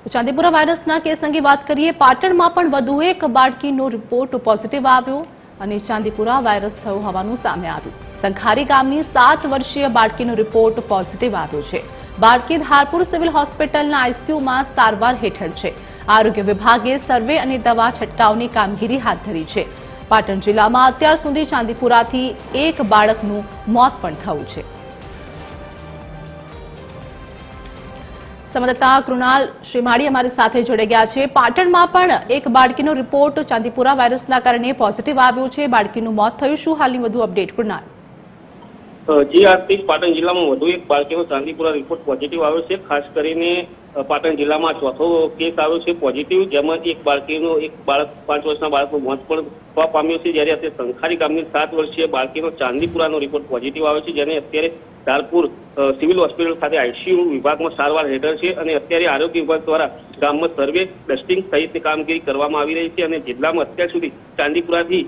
ચાંદીપુરા વાયરસના કેસ અંગે વાત કરીએ। પાટણમાં પણ વધુ એક બાળકીનો રિપોર્ટ પોઝિટિવ આવ્યો અને ચાંદીપુરા વાયરસ થયો હોવાનું સામે આવ્યું। સંખારી ગામની 7 વર્ષીય બાળકીનો રિપોર્ટ પોઝિટિવ આવ્યો છે। બાળકી ધારપુર સિવિલ હોસ્પિટલના આઈસીયુમાં સારવાર હેઠળ છે। આરોગ્ય વિભાગે સર્વે અને દવા છંટકાવની કામગીરી હાથ ધરી છે। પાટણ જિલ્લામાં અત્યાર સુધી ચાંદીપુરાથી એક બાળકનું મોત પણ થયું છે। સંવાદદાતા કૃણાલ શ્રીમાળી અમારી સાથે જોડાઈ ગયા છે। પાટણમાં પણ એક બાળકીનો રિપોર્ટ ચાંદીપુરા વાયરસના કારણે પોઝિટિવ આવ્યો છે। બાળકીનું મોત થયું, શું હાલની વધુ અપડેટ કૃણાલ? જી આરતી, પાટણ જિલ્લામાં વધુ એક બાળકીનો ચાંદીપુરા રિપોર્ટ પોઝિટિવ આવ્યો છે। ખાસ કરીને પાટણ જિલ્લામાં ચોથો કેસ આવ્યો છે પોઝિટિવ, જેમાં એક બાળક 5 વર્ષના બાળકનું મોત પણ થવા પામ્યું છે। જ્યારે અત્યારે સંખારી ગામની 7 વર્ષીય બાળકીનો ચાંદીપુરાનો રિપોર્ટ પોઝિટિવ આવ્યો છે, જેને અત્યારે ધારપુર સિવિલ હોસ્પિટલ ખાતે આઈસીયુ વિભાગમાં સારવાર હેઠળ છે અને અત્યારે આરોગ્ય વિભાગ દ્વારા ગામમાં સર્વે, ડસ્ટિંગ સહિતની કામગીરી કરવામાં આવી રહી છે અને જિલ્લામાં અત્યાર સુધી ચાંદીપુરાથી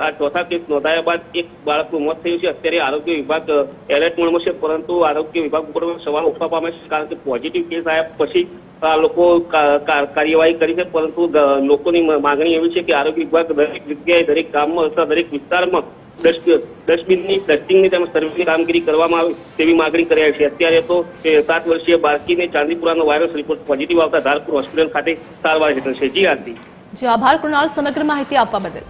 આ ચોથા કેસ નોંધાયા બાદ એક બાળકનું મોત થયું છે। અત્યારે આરોગ્ય વિભાગ એલર્ટ મોડમાં છે, પરંતુ આરોગ્ય વિભાગ ઉપર સવાલ ઉઠવા પામે છે, કારણ કે પોઝિટિવ કેસ આવ્યા પછી આ લોકો કાર્યવાહી કરી છે, પરંતુ લોકોની માંગણી એવી છે કે આરોગ્ય વિભાગ દરેક જગ્યાએ, દરેક ગામમાં અથવા દરેક વિસ્તારમાં ડસ્ટબિનની, ડસ્ટિંગની તેમજ સર્વેની કામગીરી કરવામાં આવે તેવી માંગણી કરી છે। અત્યારે તો 7 વર્ષીય બાળકીને ચાંદીપુરાનો વાયરસ રિપોર્ટ પોઝિટિવ આવતા ધારપુર હોસ્પિટલ ખાતે સારવાર હેઠળ છે। જી આરતી। જી આભાર કૃણાલ સમગ્ર માહિતી આપવા બદલ।